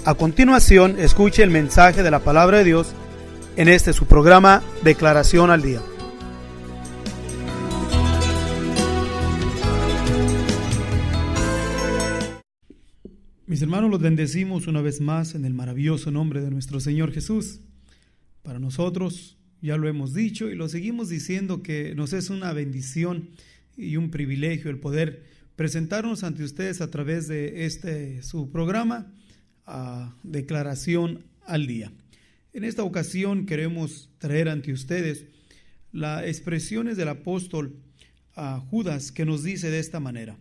A continuación, escuche el mensaje de la palabra de Dios en este su programa Declaración al Día. Mis hermanos, los bendecimos una vez más en el maravilloso nombre de nuestro Señor Jesús. Para nosotros, ya lo hemos dicho y lo seguimos diciendo, que nos es una bendición y un privilegio el poder presentarnos ante ustedes a través de su programa, Declaración al Día. En esta ocasión queremos traer ante ustedes las expresiones del apóstol Judas, que nos dice de esta manera: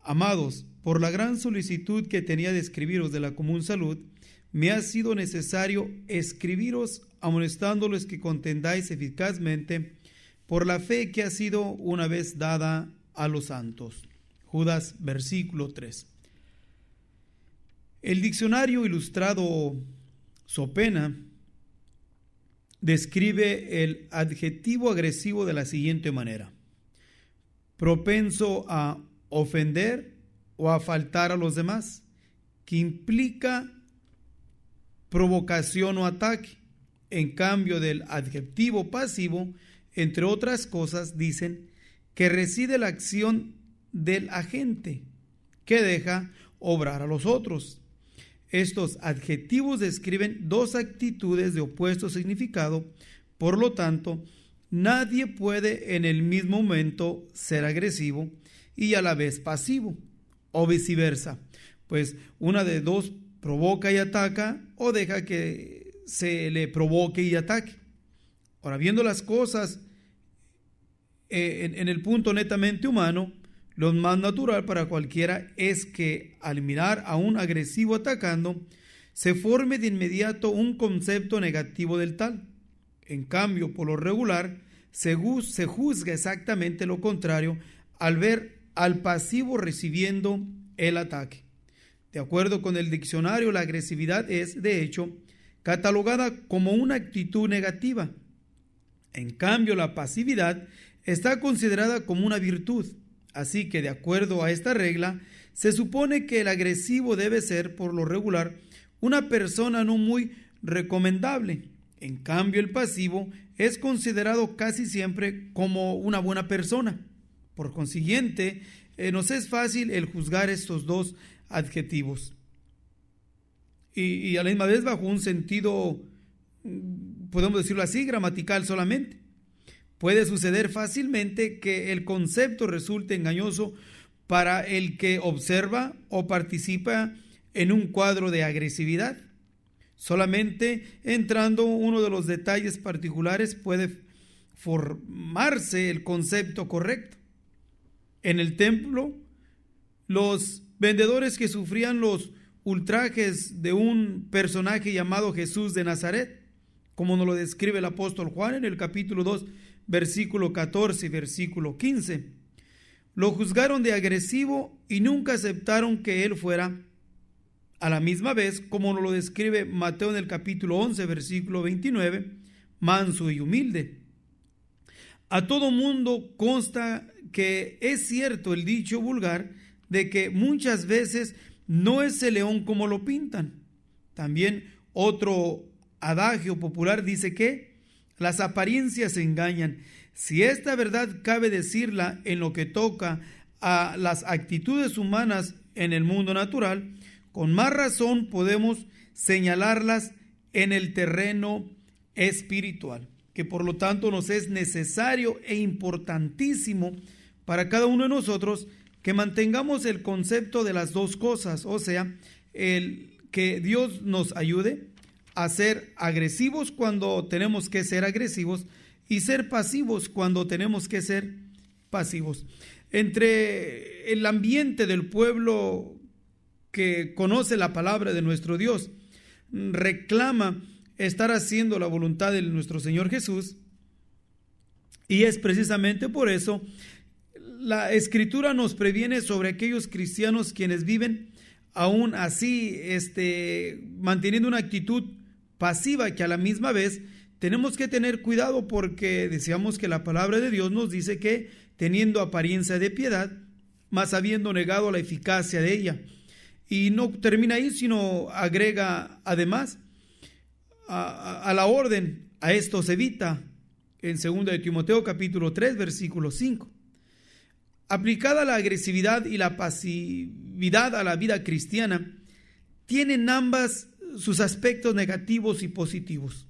Amados, por la gran solicitud que tenía de escribiros de la común salud, me ha sido necesario escribiros amonestándoles que contendáis eficazmente por la fe que ha sido una vez dada a los santos. Judas, versículo 3. El diccionario ilustrado Sopena describe el adjetivo agresivo de la siguiente manera: propenso a ofender o a faltar a los demás, que implica provocación o ataque. En cambio del adjetivo pasivo, entre otras cosas, dicen que reside la acción del agente, que deja obrar a los otros. Estos adjetivos describen dos actitudes de opuesto significado, por lo tanto, nadie puede en el mismo momento ser agresivo y a la vez pasivo, o viceversa, pues una de dos provoca y ataca, o deja que se le provoque y ataque. Ahora, viendo las cosas en el punto netamente humano, lo más natural para cualquiera es que al mirar a un agresivo atacando, se forme de inmediato un concepto negativo del tal. En cambio, por lo regular, se juzga exactamente lo contrario al ver al pasivo recibiendo el ataque. De acuerdo con el diccionario, la agresividad es, de hecho, catalogada como una actitud negativa. En cambio, la pasividad está considerada como una virtud. Así que, de acuerdo a esta regla, se supone que el agresivo debe ser, por lo regular, una persona no muy recomendable. En cambio, el pasivo es considerado casi siempre como una buena persona. Por consiguiente, nos es fácil el juzgar estos dos adjetivos. Y a la misma vez bajo un sentido, podemos decirlo así, gramatical solamente. Puede suceder fácilmente que el concepto resulte engañoso para el que observa o participa en un cuadro de agresividad. Solamente entrando uno de los detalles particulares puede formarse el concepto correcto. En el templo, los vendedores que sufrían los ultrajes de un personaje llamado Jesús de Nazaret, como nos lo describe el apóstol Juan en el capítulo 2, versículo 14 y versículo 15, lo juzgaron de agresivo y nunca aceptaron que él fuera a la misma vez, como nos lo describe Mateo en el capítulo 11, versículo 29, manso y humilde. A todo mundo consta que es cierto el dicho vulgar de que muchas veces no es el león como lo pintan. También otro adagio popular dice que las apariencias engañan. Si esta verdad cabe decirla en lo que toca a las actitudes humanas en el mundo natural, con más razón podemos señalarlas en el terreno espiritual, que por lo tanto nos es necesario e importantísimo para cada uno de nosotros que mantengamos el concepto de las dos cosas, o sea, el que Dios nos ayude a ser agresivos cuando tenemos que ser agresivos y ser pasivos cuando tenemos que ser pasivos. Entre el ambiente del pueblo que conoce la palabra de nuestro Dios, reclama estar haciendo la voluntad de nuestro Señor Jesús, y es precisamente por eso la Escritura nos previene sobre aquellos cristianos quienes viven aún así, manteniendo una actitud pasiva, que a la misma vez tenemos que tener cuidado, porque decíamos que la palabra de Dios nos dice que teniendo apariencia de piedad, mas habiendo negado la eficacia de ella. Y no termina ahí, sino agrega además a la orden: a esto se evita, en 2 de Timoteo capítulo 3 versículo 5. Aplicada la agresividad y la pasividad a la vida cristiana, tienen ambas sus aspectos negativos y positivos.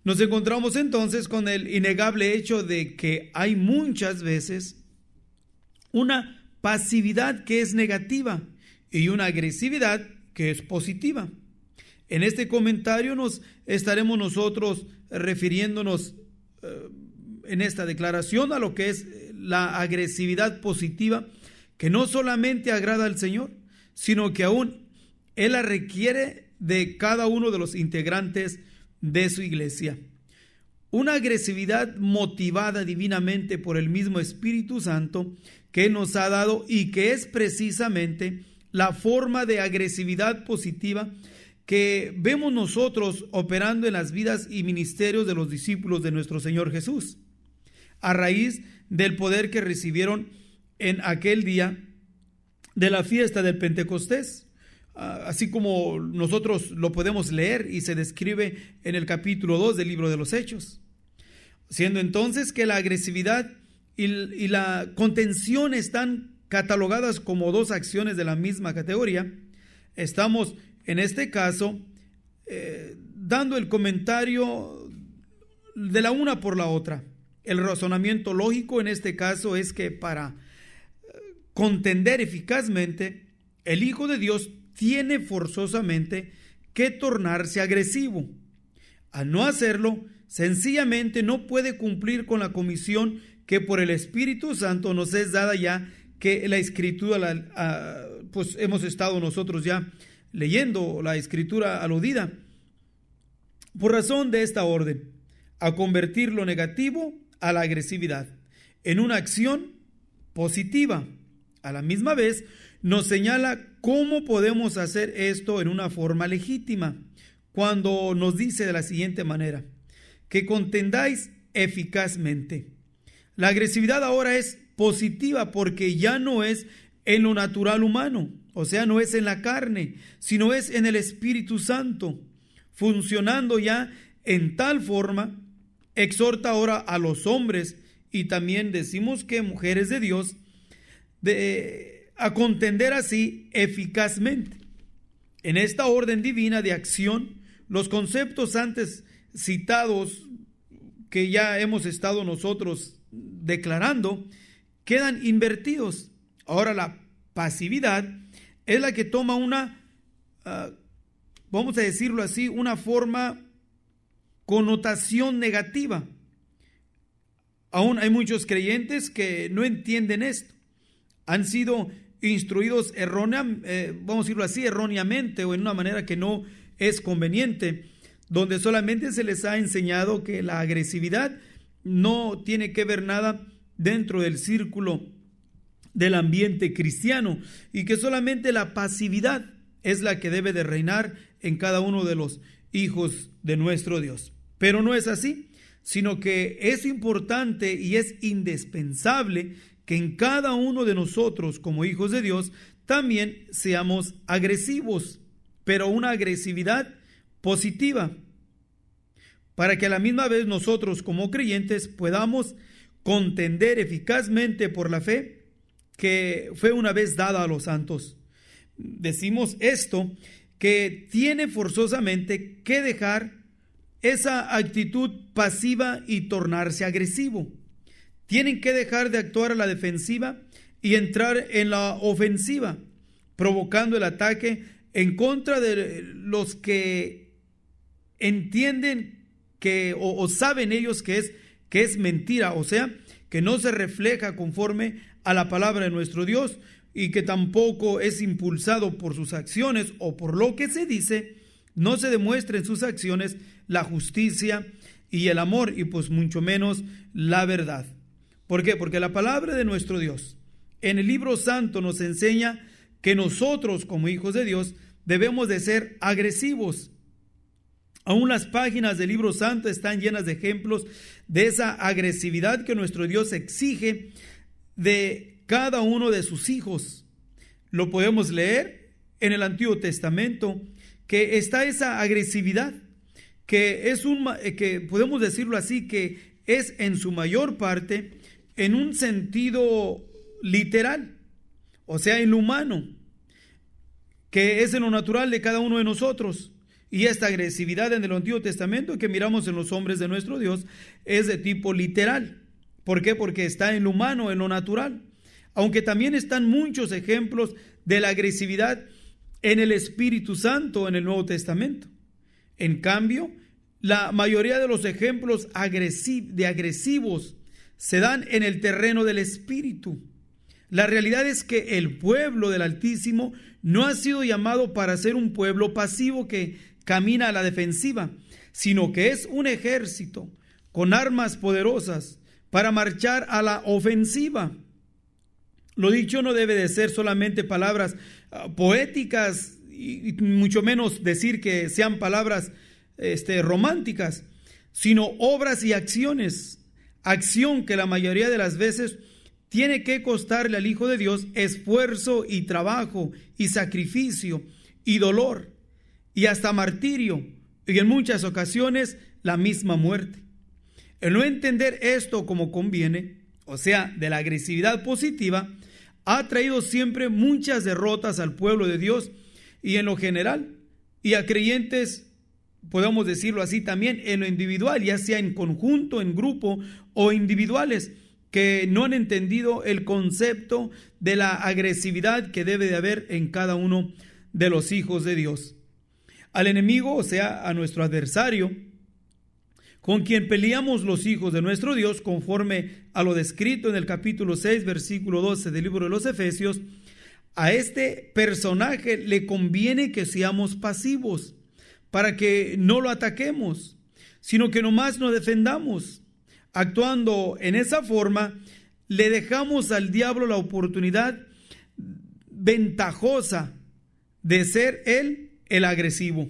Nos encontramos entonces con el innegable hecho de que hay muchas veces una pasividad que es negativa y una agresividad que es positiva. En este comentario nos estaremos nosotros refiriéndonos en esta declaración a lo que es la agresividad positiva, que no solamente agrada al Señor, sino que aún Él la requiere de cada uno de los integrantes de su iglesia. Una agresividad motivada divinamente por el mismo Espíritu Santo que nos ha dado, y que es precisamente la forma de agresividad positiva que vemos nosotros operando en las vidas y ministerios de los discípulos de nuestro Señor Jesús, a raíz del poder que recibieron en aquel día de la fiesta del Pentecostés, así como nosotros lo podemos leer y se describe en el capítulo 2 del libro de los Hechos. Siendo entonces que la agresividad y la contención están catalogadas como dos acciones de la misma categoría, estamos en este caso dando el comentario de la una por la otra. El razonamiento lógico en este caso es que para contender eficazmente, el Hijo de Dios tiene forzosamente que tornarse agresivo. Al no hacerlo, sencillamente no puede cumplir con la comisión que por el Espíritu Santo nos es dada, ya que la Escritura, pues hemos estado nosotros ya leyendo la Escritura aludida. Por razón de esta orden, a convertir lo negativo a la agresividad en una acción positiva. A la misma vez, nos señala cómo podemos hacer esto en una forma legítima, cuando nos dice de la siguiente manera: que contendáis eficazmente. La agresividad ahora es positiva porque ya no es en lo natural humano, o sea, no es en la carne, sino es en el Espíritu Santo, funcionando ya en tal forma. Exhorta ahora a los hombres, y también decimos que mujeres de Dios, a contender así eficazmente. En esta orden divina de acción, los conceptos antes citados que ya hemos estado nosotros declarando quedan invertidos. Ahora la pasividad es la que toma una, vamos a decirlo así, una forma, connotación negativa. Aún hay muchos creyentes que no entienden esto. Han sido instruidos vamos a decirlo así, erróneamente, o en una manera que no es conveniente, donde solamente se les ha enseñado que la agresividad no tiene que ver nada dentro del círculo del ambiente cristiano, y que solamente la pasividad es la que debe de reinar en cada uno de los hijos de nuestro Dios. Pero no es así, sino que es importante y es indispensable que en cada uno de nosotros como hijos de Dios también seamos agresivos, pero una agresividad positiva, para que a la misma vez nosotros como creyentes podamos contender eficazmente por la fe que fue una vez dada a los santos. Decimos esto, que tiene forzosamente que dejar esa actitud pasiva y tornarse agresivo. Tienen que dejar de actuar a la defensiva y entrar en la ofensiva, provocando el ataque en contra de los que entienden que o saben ellos que es mentira, o sea, que no se refleja conforme a la palabra de nuestro Dios, y que tampoco es impulsado por sus acciones o por lo que se dice. No se demuestra en sus acciones la justicia y el amor, y pues mucho menos la verdad. ¿Por qué? Porque la palabra de nuestro Dios en el libro santo nos enseña que nosotros como hijos de Dios debemos de ser agresivos. Aún las páginas del libro santo están llenas de ejemplos de esa agresividad que nuestro Dios exige de cada uno de sus hijos. Lo podemos leer en el Antiguo Testamento que está esa agresividad, que que podemos decirlo así, que es en su mayor parte en un sentido literal, o sea, en lo humano, que es en lo natural de cada uno de nosotros. Y esta agresividad en el Antiguo Testamento que miramos en los hombres de nuestro Dios es de tipo literal. ¿Por qué? Porque está en lo humano, en lo natural. Aunque también están muchos ejemplos de la agresividad en el Espíritu Santo en el Nuevo Testamento. En cambio, la mayoría de los ejemplos agresivos se dan en el terreno del Espíritu. La realidad es que el pueblo del Altísimo no ha sido llamado para ser un pueblo pasivo que camina a la defensiva, sino que es un ejército con armas poderosas para marchar a la ofensiva. Lo dicho no debe de ser solamente palabras poéticas y mucho menos decir que sean palabras románticas, sino obras y acciones. Acción que la mayoría de las veces tiene que costarle al Hijo de Dios esfuerzo y trabajo y sacrificio y dolor y hasta martirio y en muchas ocasiones la misma muerte. El no entender esto como conviene, o sea, de la agresividad positiva, ha traído siempre muchas derrotas al pueblo de Dios y en lo general, y a creyentes, podemos decirlo así también, en lo individual, ya sea en conjunto, en grupo o individuales, que no han entendido el concepto de la agresividad que debe de haber en cada uno de los hijos de Dios. Al enemigo, o sea, a nuestro adversario, con quien peleamos los hijos de nuestro Dios, conforme a lo descrito en el capítulo 6, versículo 12 del libro de los Efesios, a este personaje le conviene que seamos pasivos, para que no lo ataquemos, sino que nomás nos defendamos. Actuando en esa forma, le dejamos al diablo la oportunidad ventajosa de ser él el agresivo.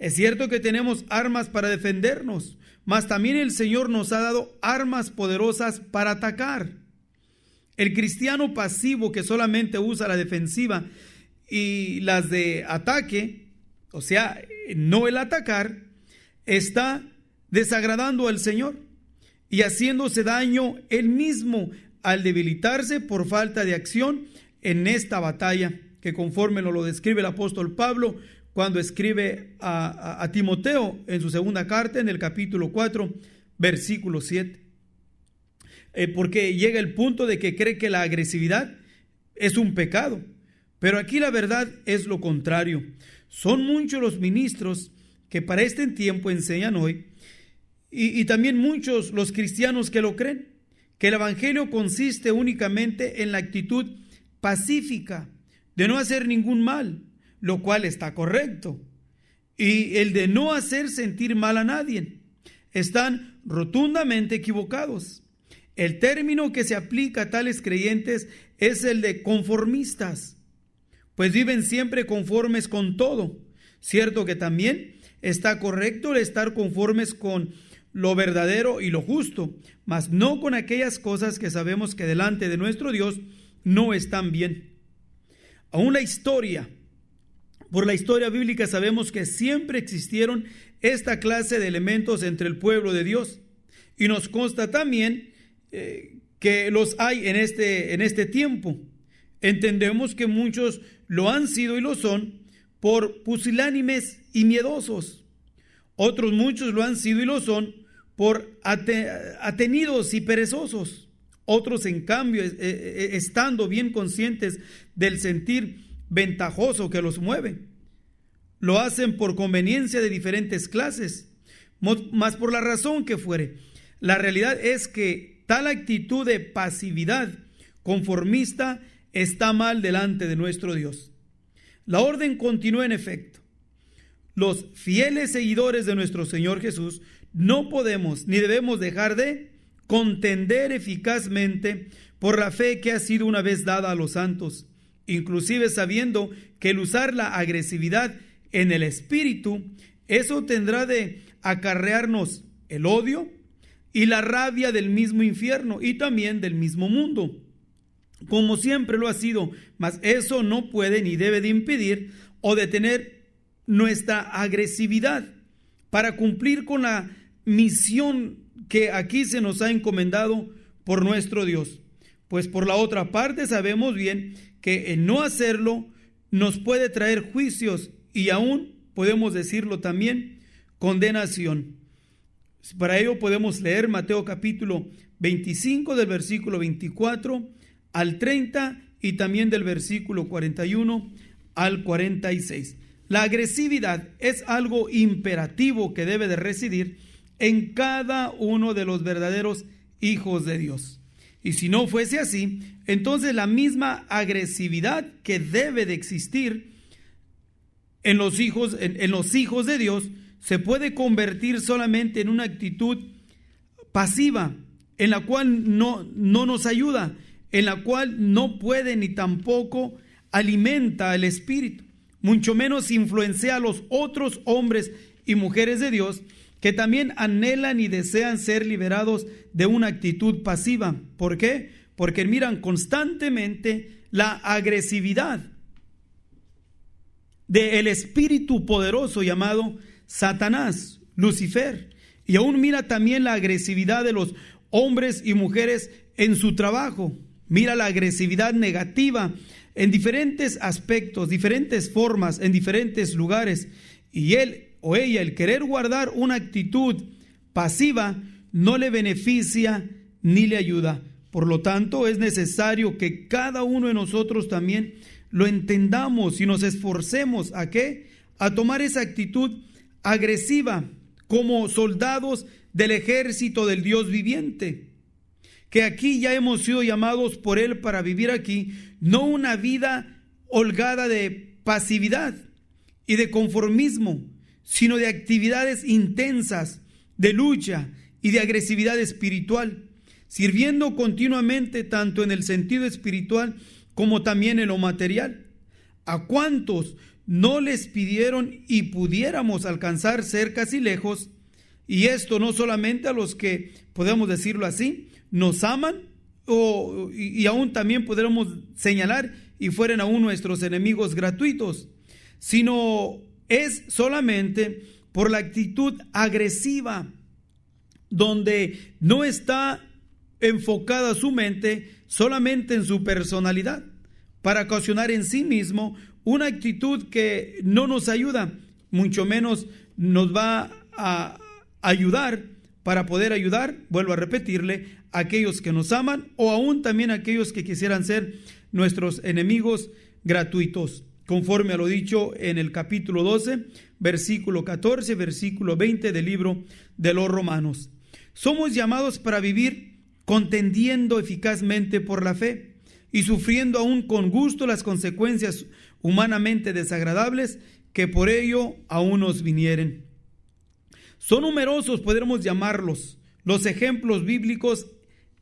Es cierto que tenemos armas para defendernos, mas también el Señor nos ha dado armas poderosas para atacar. El cristiano pasivo que solamente usa la defensiva y las de ataque, o sea, no el atacar, está desagradando al Señor y haciéndose daño él mismo al debilitarse por falta de acción en esta batalla, que conforme nos lo describe el apóstol Pablo cuando escribe a Timoteo en su segunda carta en el capítulo 4, versículo 7. Porque llega el punto de que cree que la agresividad es un pecado, pero aquí la verdad es lo contrario. Son muchos los ministros que para este tiempo enseñan hoy, y también muchos los cristianos que lo creen, que el evangelio consiste únicamente en la actitud pacífica de no hacer ningún mal, lo cual está correcto, y el de no hacer sentir mal a nadie. Están rotundamente equivocados. El término que se aplica a tales creyentes es el de conformistas, pues viven siempre conformes con todo. Cierto que también está correcto el estar conformes con lo verdadero y lo justo, mas no con aquellas cosas que sabemos que delante de nuestro Dios no están bien. Aún por la historia bíblica sabemos que siempre existieron esta clase de elementos entre el pueblo de Dios, y nos consta también que los hay en este tiempo. Entendemos que muchos lo han sido y lo son por pusilánimes y miedosos. Otros muchos lo han sido y lo son por atenidos y perezosos. Otros, en cambio, estando bien conscientes del sentir ventajoso que los mueve, lo hacen por conveniencia de diferentes clases, mas por la razón que fuere. La realidad es que tal actitud de pasividad conformista está mal delante de nuestro Dios. La orden continúa en efecto. Los fieles seguidores de nuestro Señor Jesús no podemos ni debemos dejar de contender eficazmente por la fe que ha sido una vez dada a los santos, inclusive sabiendo que el usar la agresividad en el espíritu, eso tendrá de acarrearnos el odio y la rabia del mismo infierno y también del mismo mundo. como siempre lo ha sido, mas eso no puede ni debe de impedir o detener nuestra agresividad para cumplir con la misión que aquí se nos ha encomendado por nuestro Dios. Pues por la otra parte sabemos bien que el no hacerlo nos puede traer juicios y aún, podemos decirlo también, condenación. Para ello podemos leer Mateo capítulo 25 del versículo 24 al 30 y también del versículo 41 al 46. La agresividad es algo imperativo que debe de residir en cada uno de los verdaderos hijos de Dios. Y si no fuese así, entonces la misma agresividad que debe de existir en los hijos de Dios se puede convertir solamente en una actitud pasiva, en la cual no nos ayuda, en la cual no puede ni tampoco alimenta el espíritu, mucho menos influencia a los otros hombres y mujeres de Dios que también anhelan y desean ser liberados de una actitud pasiva. ¿Por qué? Porque miran constantemente la agresividad del espíritu poderoso llamado Satanás, Lucifer, y aún mira también la agresividad de los hombres y mujeres en su trabajo. Mira la agresividad negativa en diferentes aspectos, diferentes formas, en diferentes lugares, y él o ella, el querer guardar una actitud pasiva, no le beneficia ni le ayuda. Por lo tanto, es necesario que cada uno de nosotros también lo entendamos y nos esforcemos ¿a qué? A tomar esa actitud agresiva como soldados del ejército del Dios viviente, que aquí ya hemos sido llamados por Él para vivir aquí, no una vida holgada de pasividad y de conformismo, sino de actividades intensas, de lucha y de agresividad espiritual, sirviendo continuamente tanto en el sentido espiritual como también en lo material. ¿A cuántos no les pidieron y pudiéramos alcanzar cerca y lejos? Y esto no solamente a los que, podemos decirlo así, nos aman, y aún también podremos señalar y fueran aún nuestros enemigos gratuitos, sino es solamente por la actitud agresiva, donde no está enfocada su mente solamente en su personalidad, para ocasionar en sí mismo una actitud que no nos ayuda, mucho menos nos va a ayudar para poder ayudar, vuelvo a repetirle, a aquellos que nos aman o aún también a aquellos que quisieran ser nuestros enemigos gratuitos, conforme a lo dicho en el capítulo 12, versículo 14, versículo 20 del libro de los Romanos. Somos llamados para vivir contendiendo eficazmente por la fe y sufriendo aún con gusto las consecuencias humanamente desagradables que por ello aún nos vinieren. Son numerosos, podremos llamarlos, los ejemplos bíblicos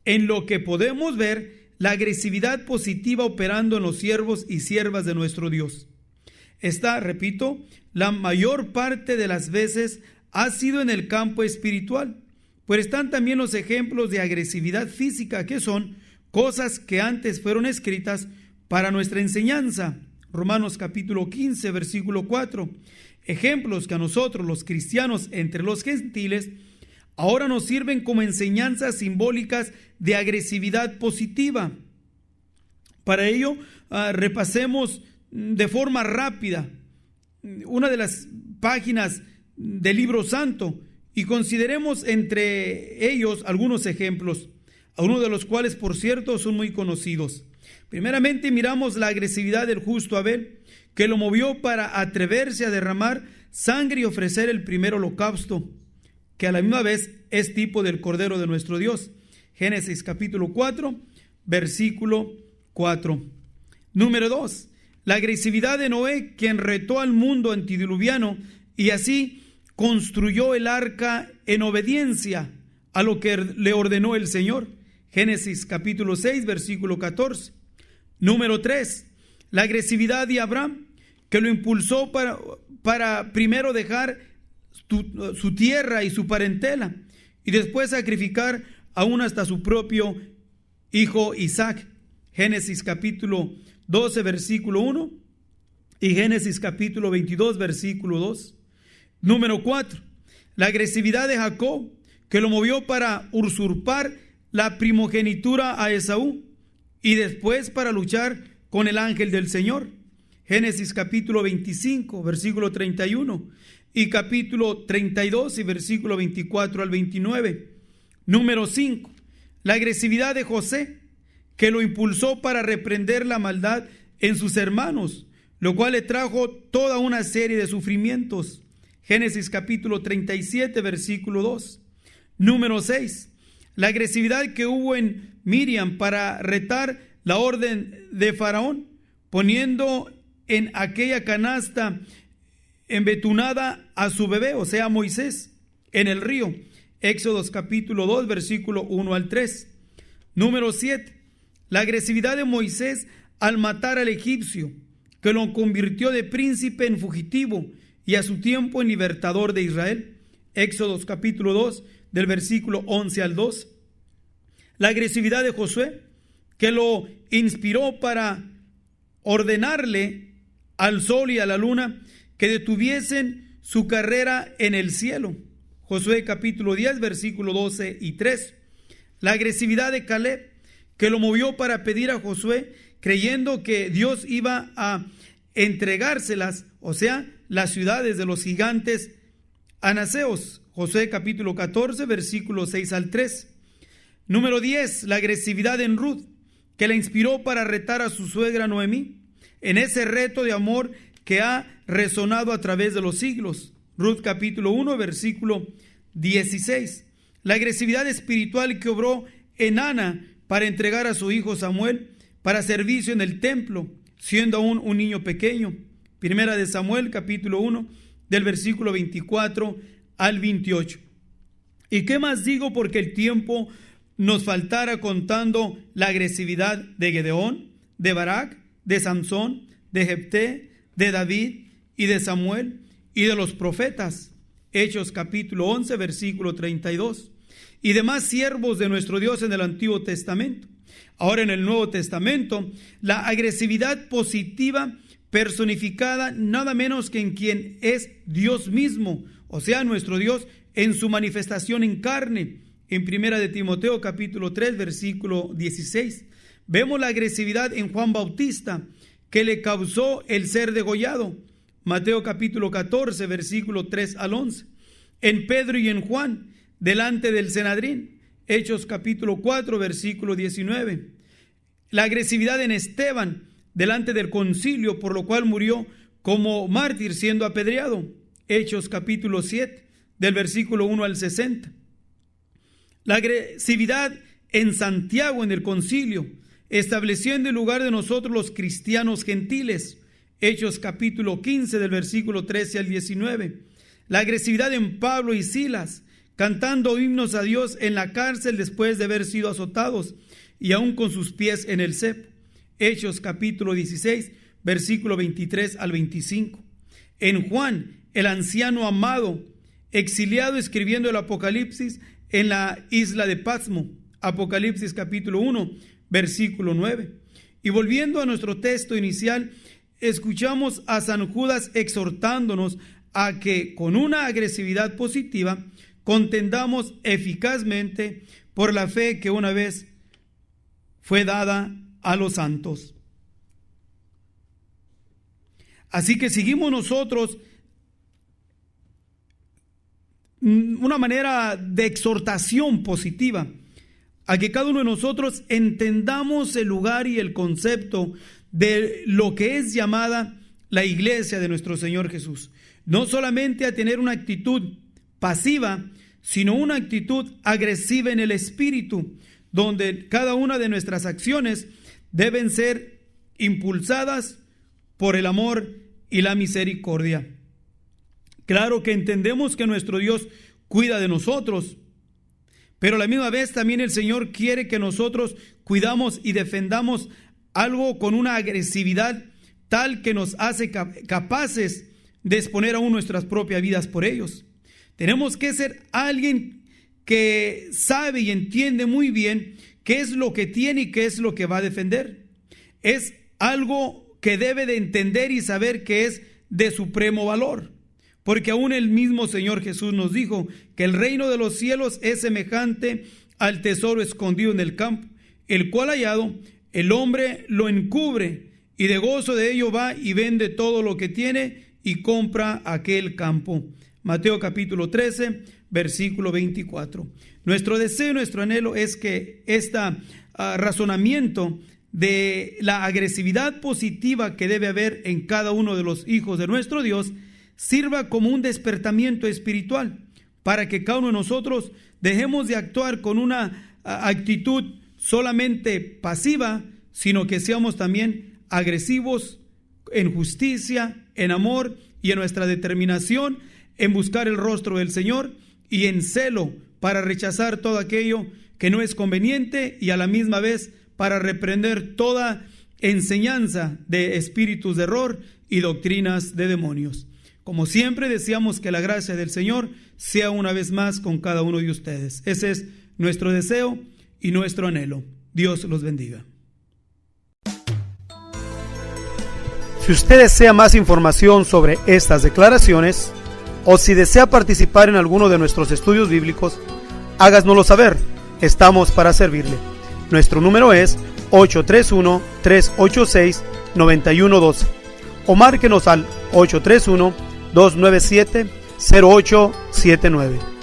en lo que podemos ver la agresividad positiva operando en los siervos y siervas de nuestro Dios. Esta, repito, la mayor parte de las veces ha sido en el campo espiritual, pues están también los ejemplos de agresividad física, que son cosas que antes fueron escritas para nuestra enseñanza. Romanos capítulo 15, versículo 4. Ejemplos que a nosotros, los cristianos entre los gentiles, ahora nos sirven como enseñanzas simbólicas de agresividad positiva. Para ello, repasemos de forma rápida una de las páginas del libro santo y consideremos entre ellos algunos ejemplos, algunos de los cuales, por cierto, son muy conocidos. Primeramente, miramos la agresividad del justo Abel, que lo movió para atreverse a derramar sangre y ofrecer el primer holocausto, que a la misma vez es tipo del Cordero de nuestro Dios. Génesis capítulo 4, versículo 4. Número 2, la agresividad de Noé, quien retó al mundo antidiluviano y así construyó el arca en obediencia a lo que le ordenó el Señor. Génesis capítulo 6, versículo 14. Número 3, la agresividad de Abraham, que lo impulsó para primero dejar su tierra y su parentela y después sacrificar aún hasta su propio hijo Isaac. Génesis capítulo 12, versículo 1 y Génesis capítulo 22, versículo 2. Número 4, la agresividad de Jacob, que lo movió para usurpar la primogenitura a Esaú y después para luchar con el ángel del Señor. Génesis capítulo 25, versículo 31 y capítulo 32 y versículo 24 al 29. Número 5, la agresividad de José, que lo impulsó para reprender la maldad en sus hermanos, lo cual le trajo toda una serie de sufrimientos. Génesis capítulo 37, versículo 2. Número 6, la agresividad que hubo en Miriam para retar la orden de Faraón, poniendo en aquella canasta embetunada a su bebé, o sea, Moisés, en el río. Éxodos capítulo 2, versículo 1 al 3. Número 7, la agresividad de Moisés al matar al egipcio, que lo convirtió de príncipe en fugitivo y a su tiempo en libertador de Israel. Éxodos capítulo 2, del versículo 11 al 2. La agresividad de Josué, que lo inspiró para ordenarle al sol y a la luna que detuviesen su carrera en el cielo. Josué capítulo 10, versículo 12 y 3. La agresividad de Caleb, que lo movió para pedir a Josué, creyendo que Dios iba a entregárselas, o sea, las ciudades de los gigantes anaseos. Josué capítulo 14, versículos 6 al 3. Número 10, la agresividad en Ruth, que la inspiró para retar a su suegra Noemí, en ese reto de amor que ha resonado a través de los siglos. Ruth capítulo 1, versículo 16. La agresividad espiritual que obró en Ana para entregar a su hijo Samuel para servicio en el templo, siendo aún un niño pequeño. Primera de Samuel capítulo 1, del versículo 24 al 28. ¿Y qué más digo? Porque el tiempo nos faltara contando la agresividad de Gedeón, de Barak, de Samsón, de Jefté, de David y de Samuel y de los profetas. Hechos capítulo 11, versículo 32. Y demás siervos de nuestro Dios en el Antiguo Testamento. Ahora en el Nuevo Testamento, la agresividad positiva personificada nada menos que en quien es Dios mismo, o sea, nuestro Dios en su manifestación en carne. En Primera de Timoteo capítulo 3, versículo 16. Vemos la agresividad en Juan Bautista, que le causó el ser degollado. Mateo capítulo 14, versículo 3 al 11. En Pedro y en Juan, delante del Sanedrín. Hechos capítulo 4, versículo 19. La agresividad en Esteban, delante del concilio, por lo cual murió como mártir siendo apedreado. Hechos capítulo 7, del versículo 1 al 60. La agresividad en Santiago en el concilio, estableciendo el lugar de nosotros los cristianos gentiles. Hechos capítulo 15 del versículo 13 al 19. La agresividad en Pablo y Silas, cantando himnos a Dios en la cárcel después de haber sido azotados y aún con sus pies en el cepo. Hechos capítulo 16 versículo 23 al 25. En Juan, el anciano amado, exiliado escribiendo el Apocalipsis en la isla de Patmo. Apocalipsis capítulo 1 versículo 9. Y volviendo a nuestro texto inicial, escuchamos a San Judas exhortándonos a que con una agresividad positiva contendamos eficazmente por la fe que una vez fue dada a los santos. Así que seguimos nosotros una manera de exhortación positiva a que cada uno de nosotros entendamos el lugar y el concepto de lo que es llamada la iglesia de nuestro Señor Jesús. No solamente a tener una actitud pasiva, sino una actitud agresiva en el espíritu, donde cada una de nuestras acciones deben ser impulsadas por el amor y la misericordia. Claro que entendemos que nuestro Dios cuida de nosotros, pero a la misma vez también el Señor quiere que nosotros cuidamos y defendamos algo con una agresividad tal que nos hace capaces de exponer aún nuestras propias vidas por ellos. Tenemos que ser alguien que sabe y entiende muy bien qué es lo que tiene y qué es lo que va a defender. es algo que debe de entender y saber que es de supremo valor. Porque aún el mismo Señor Jesús nos dijo que el reino de los cielos es semejante al tesoro escondido en el campo, el cual hallado el hombre lo encubre, y de gozo de ello va y vende todo lo que tiene y compra aquel campo. Mateo capítulo 13, versículo 24. Nuestro deseo, nuestro anhelo es que este razonamiento de la agresividad positiva que debe haber en cada uno de los hijos de nuestro Dios sirva como un despertamiento espiritual para que cada uno de nosotros dejemos de actuar con una actitud solamente pasiva, sino que seamos también agresivos en justicia, en amor y en nuestra determinación en buscar el rostro del Señor y en celo para rechazar todo aquello que no es conveniente y a la misma vez para reprender toda enseñanza de espíritus de error y doctrinas de demonios. Como siempre, deseamos que la gracia del Señor sea una vez más con cada uno de ustedes. Ese es nuestro deseo y nuestro anhelo. Dios los bendiga. Si usted desea más información sobre estas declaraciones o si desea participar en alguno de nuestros estudios bíblicos, háganoslo saber. Estamos para servirle. Nuestro número es 831-386-9112 o márquenos al 831-297-0879.